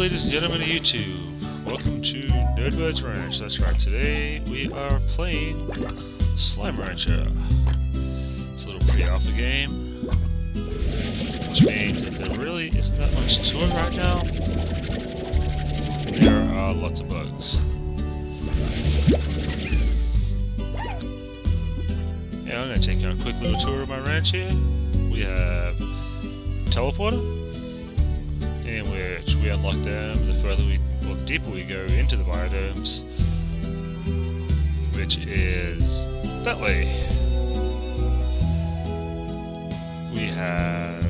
ladies and gentlemen of YouTube. Welcome to Nerdbird's Ranch. That's right, today we are playing Slime Rancher. It's a little pre-alpha game, which means that there really isn't that much to it right now. There are lots of bugs. Yeah, I'm going to take you on a quick little tour of my ranch here. We have teleporter, in which we unlock them the further or the deeper we go into the biodomes, which is that way. We have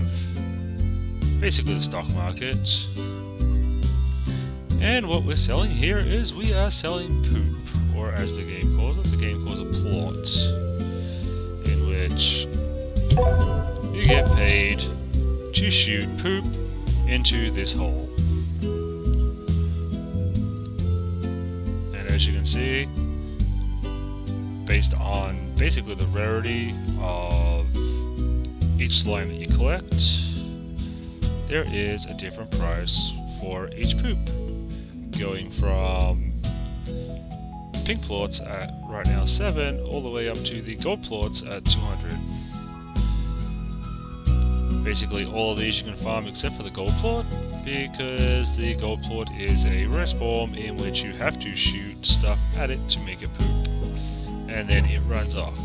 basically the stock market, and what we're selling here is we are selling poop, or as the game calls it plot, in which you get paid to shoot poop into this hole. And as you can see, based on basically the rarity of each slime that you collect, there is a different price for each poop, going from pink plots at right now 7 all the way up to the gold plots at 200. Basically all of these you can farm except for the gold plot, because the gold plot is a respawn in which you have to shoot stuff at it to make it poop, and then it runs off.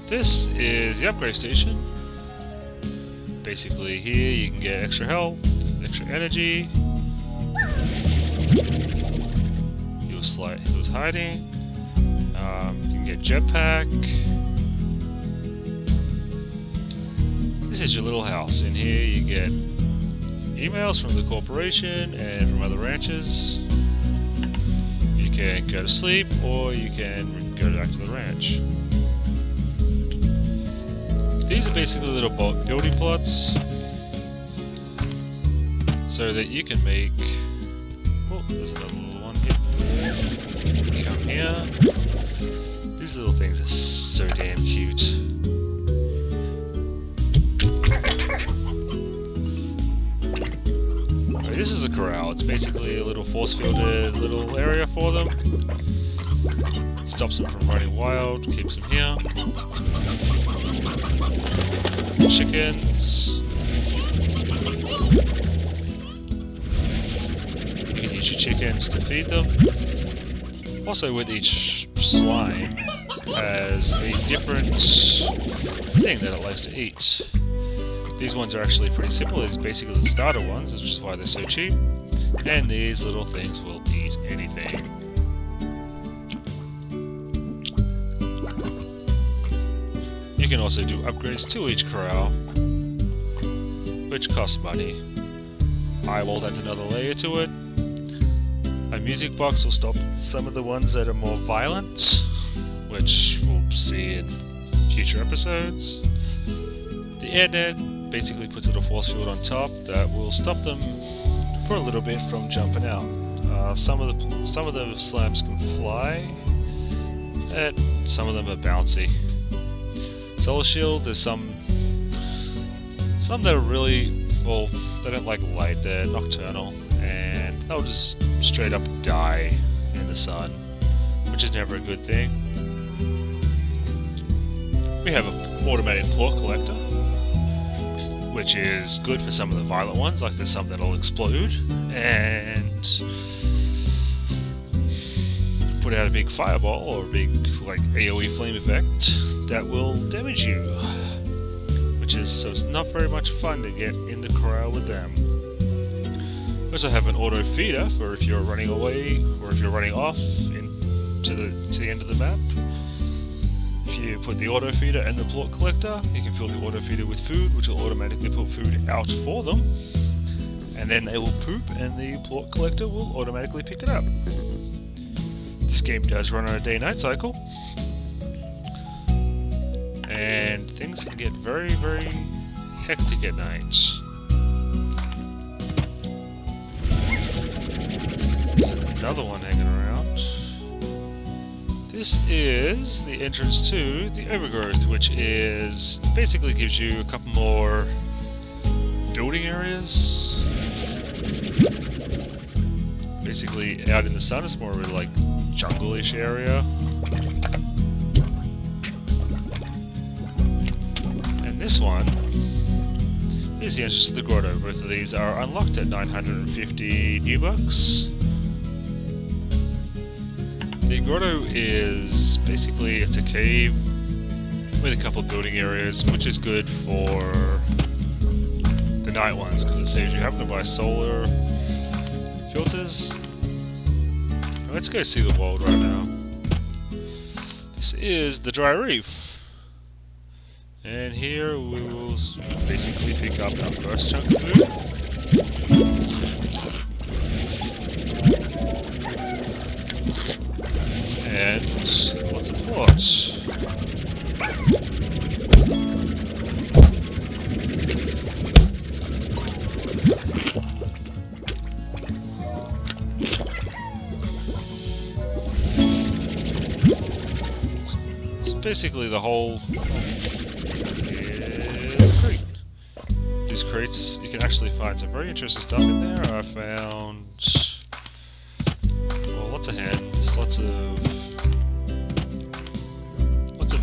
This is the upgrade station. Basically here you can get extra health, extra energy. He was hiding. You can get jetpack. This is your little house. In here you get emails from the corporation and from other ranches. You can go to sleep or you can go back to the ranch. These are basically little building plots so that you can make... Oh, there's another little one here. Come here. These little things are so damn cute. This is a corral. It's basically a little force-fielded little area for them. Stops them from running wild, keeps them here. Chickens. You can use your chickens to feed them. Also, with each slime has a different thing that it likes to eat. These ones are actually pretty simple. It's basically the starter ones, which is why they're so cheap. And these little things will eat anything. You can also do upgrades to each corral, which costs money. Eyeballs adds another layer to it. A music box will stop some of the ones that are more violent, which we'll see in future episodes. The airnet basically puts a little force field on top that will stop them for a little bit from jumping out. Some of the slimes can fly, and some of them are bouncy. Solar shield, there's some that are really, well, they don't like light, they're nocturnal, and they'll just straight up die in the sun, which is never a good thing. We have an automated plort collector, which is good for some of the violent ones, like there's some that'll explode and put out a big fireball or a big like AoE flame effect that will damage you, so it's not very much fun to get in the corral with them. We also have an auto feeder for if you're running away or if you're running off to the end of the map. If you put the auto feeder and the plort collector, you can fill the auto feeder with food, which will automatically put food out for them, and then they will poop and the plort collector will automatically pick it up. This game does run on a day-night cycle, and things can get very, very hectic at night. There's another one hanging around. This is the entrance to the overgrowth, which is basically gives you a couple more building areas Basically, out in the sun, it's more of a like jungle-ish area. And this one is the entrance to the grotto. Both of these are unlocked at 950 new bucks. The grotto is basically, it's a cave with a couple of building areas, which is good for the night ones because it saves you having to buy solar filters. Let's go see the world right now. This is the dry reef, and here we will basically pick up our first chunk of food. And lots of plots. So basically the whole is a crate. These crates, you can actually find some very interesting stuff in there. I found lots of hands, lots of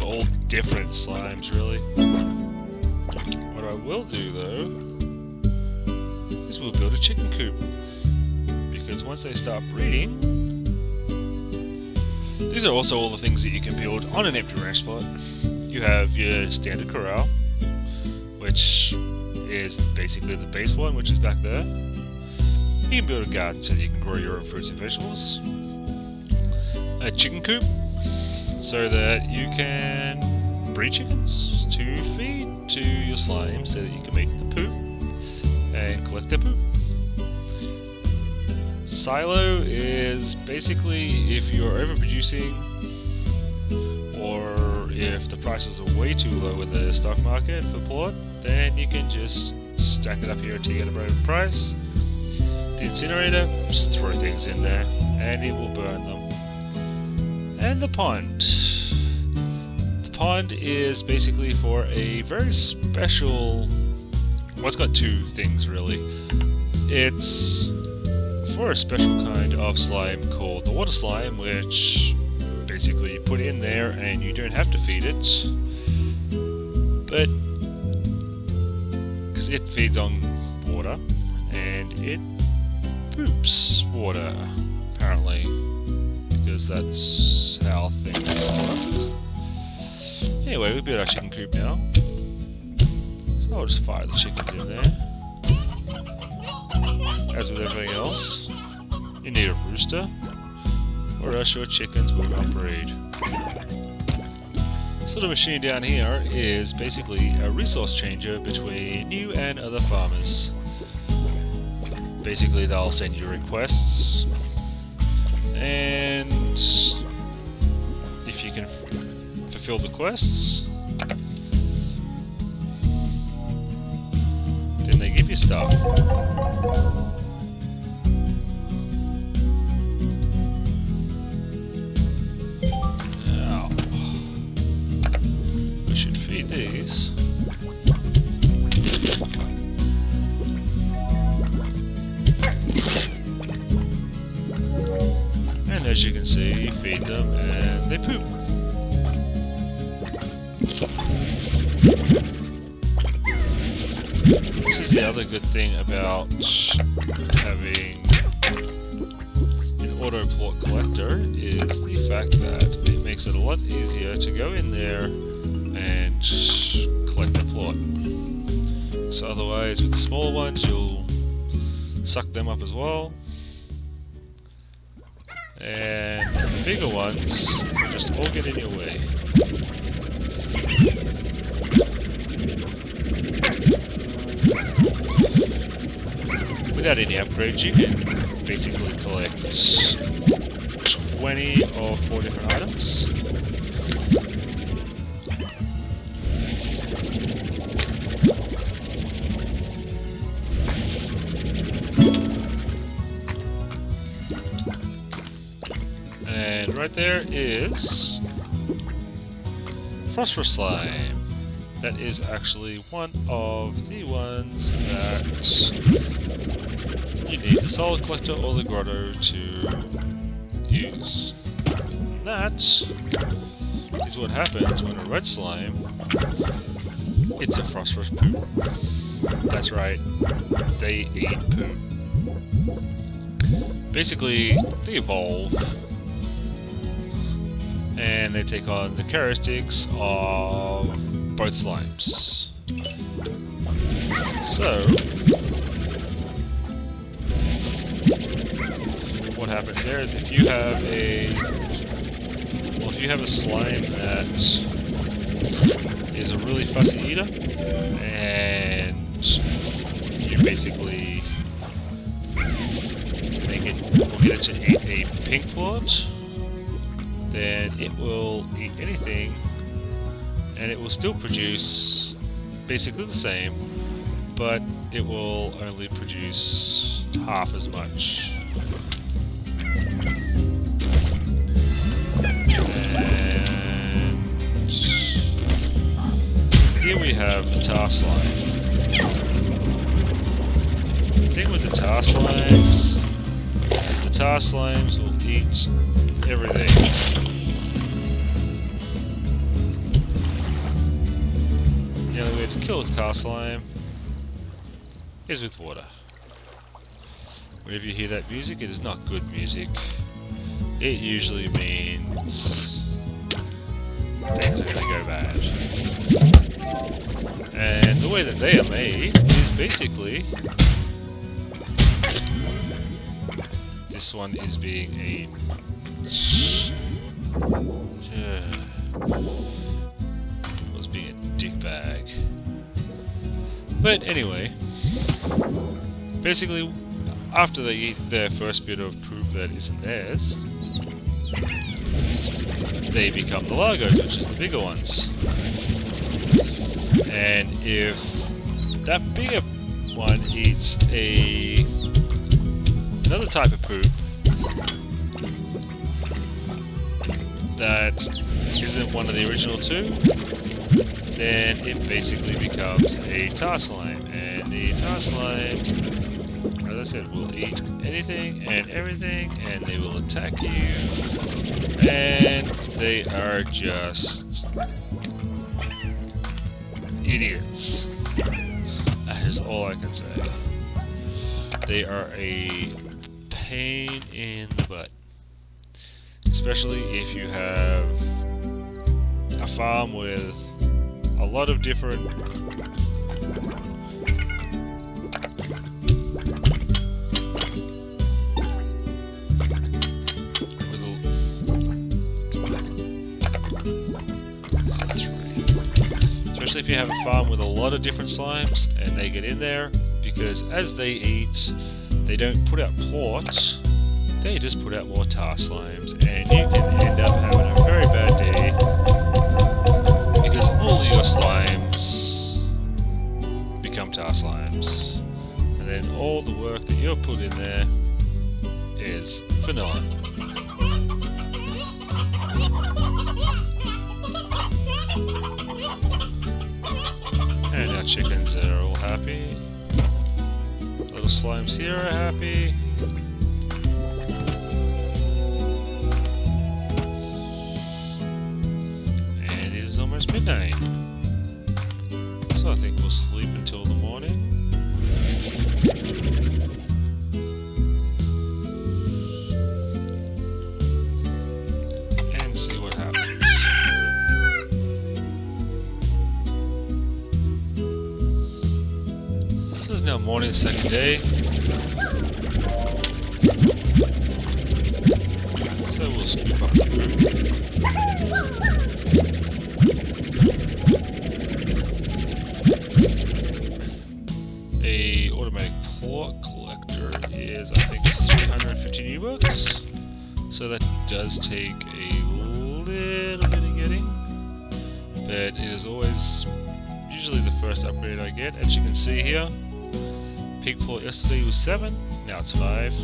all different slimes, really. What I will do though is we'll build a chicken coop, because once they start breeding, these are also all the things that you can build on an empty ranch spot. You have your standard corral, which is basically the base one, which is back there. You can build a garden so that you can grow your own fruits and vegetables. A chicken coop, so that you can breed chickens to feed to your slime so that you can make the poop and collect their poop. Silo is basically if you're overproducing or if the prices are way too low in the stock market for plot, then you can just stack it up here until you get a better price. The incinerator, just throw things in there and it will burn them. And the pond. The pond is basically for a very special... well, it's got two things really. It's for a special kind of slime called the water slime, which basically you put in there and you don't have to feed it. But because it feeds on water and it poops water, apparently. Because that's how things work. Anyway, we built our chicken coop now. So I'll just fire the chickens in there. As with everything else, you need a rooster, or else your chickens will not breed. This little machine down here is basically a resource changer between you and other farmers. Basically, they'll send you requests, and if you can fulfill the quests, then they give you stuff. Now, we should feed these. And as you can see, you feed them and they poop. This is the other good thing about having an auto plot collector, is the fact that it makes it a lot easier to go in there and collect the plot. So otherwise with the smaller ones you'll suck them up as well. And the bigger ones just all get in your way. Without any upgrades, you can basically collect 20 or 4 different items. And right there is phosphorus slime. that is actually one of the ones that you need the Soul Collector or the Grotto to use. And that is what happens when a red slime eats a phosphorus poop. That's right, they eat poop. Basically, they evolve and they take on the characteristics of both slimes. So, what happens there is if you have a slime that is a really fussy eater, and you basically get it to eat a pink plot, then it will eat anything and it will still produce basically the same, but it will only produce half as much. And here we have the tar slime. The thing with the tar slimes is the tar slimes will eat everything. The only way to kill a tar slime is with water. Whenever you hear that music, it is not good music. It usually means things are going to go bad. And the way that they are made is basically this one is being a was being a dickbag. But anyway, basically after they eat their first bit of poop that isn't theirs, they become the Largos, which is the bigger ones. And if that bigger one eats another type of poop that isn't one of the original two, then it basically becomes a tar slime. And the tar slimes, as I said, will eat anything and everything, and they will attack you, and they are just idiots. That is all I can say. They are a pain in the butt, especially if you have a farm with a lot of different especially if you have a farm with a lot of different slimes and they get in there, because as they eat, they don't put out plorts, they just put out more tar slimes, and you can end up having a very bad day because all of your slimes become tar slimes, and then all the work that you've put in there is for naught. And our chickens are all happy. Little slimes here are happy. And it is almost midnight. So I think we'll sleep until the morning. And see what happens. This is now morning, second day. So we'll scoop up the poop. A automatic plot collector is, I think, it's 350 new-bucks. So that does take a little bit of getting, but it is always usually the first upgrade I get. As you can see here, pig plot yesterday was 7, now it's 5.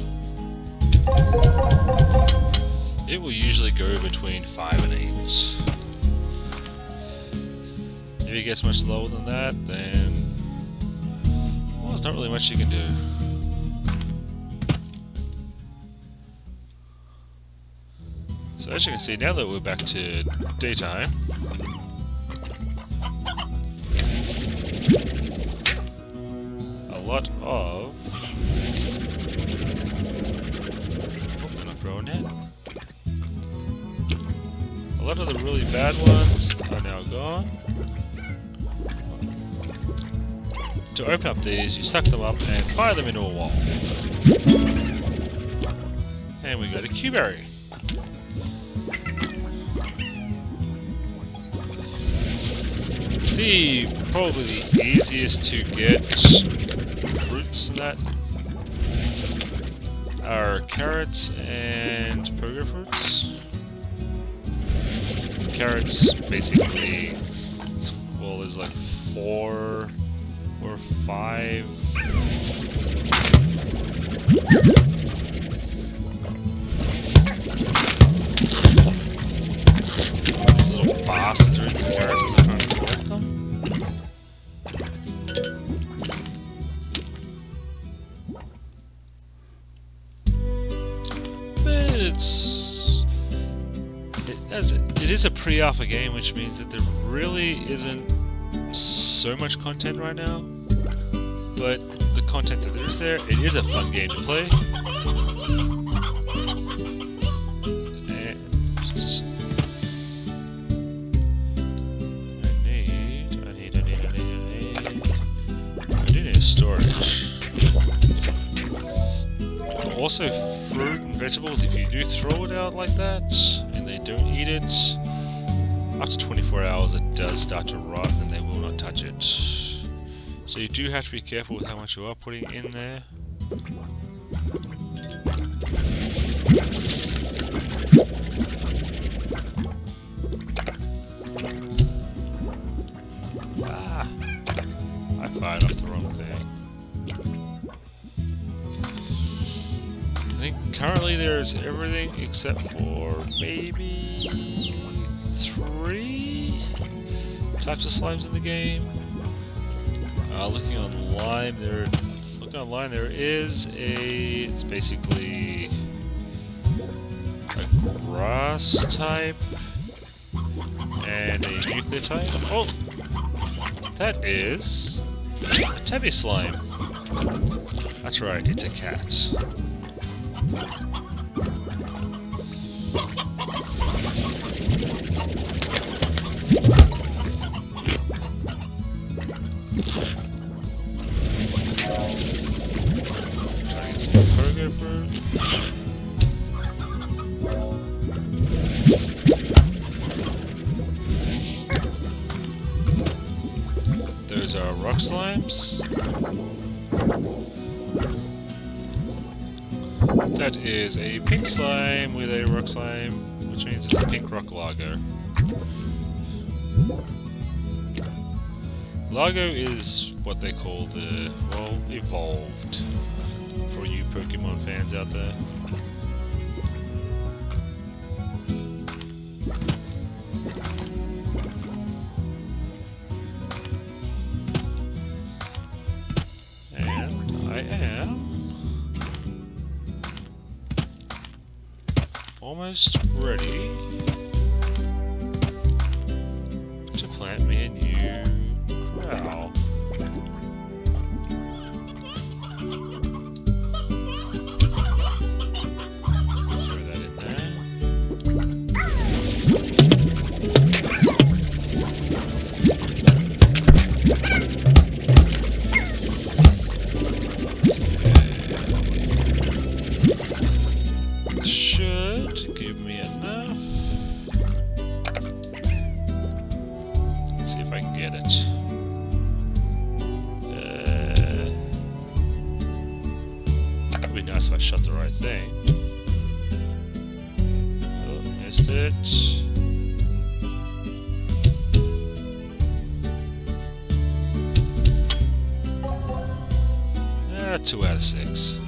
It will usually go between 5 and 8. If it gets much lower than that, then well, there's not really much you can do. So as you can see, now that we're back to daytime, a lot of... Oh, they're not growing yet. A lot of the really bad ones are now gone. To open up these, you suck them up and fire them into a wall. And we got a Q-berry. Probably the easiest to get fruits in that are carrots and pogo fruits. Carrots basically, well, there's like 4 or 5 these little bastards are eating carrots as I'm trying to collect them. But it is a pre-alpha game, which means that there really isn't so much content right now. But the content that there is there, it is a fun game to play. And it's just... I do need storage. Also, fruit and vegetables, if you do throw it out like that, and they don't eat it, after 24 hours it does start to rot and they will not touch it. So you do have to be careful with how much you are putting in there. Ah! I fired off the wrong thing. I think currently there's everything except for maybe 3 types of slimes in the game. Looking online, there is it's basically a grass type and a nuclear type. Oh, that is a tabby slime. That's right, it's a cat. Pogo fruit. Those are rock slimes. That is a pink slime with a rock slime, which means it's a pink rock Largo. Largo is what they call the, well, evolved. For you Pokemon fans out there. And I am almost ready to plant me a new corral. If I shot the right thing. Oh, missed it. 2 out of 6.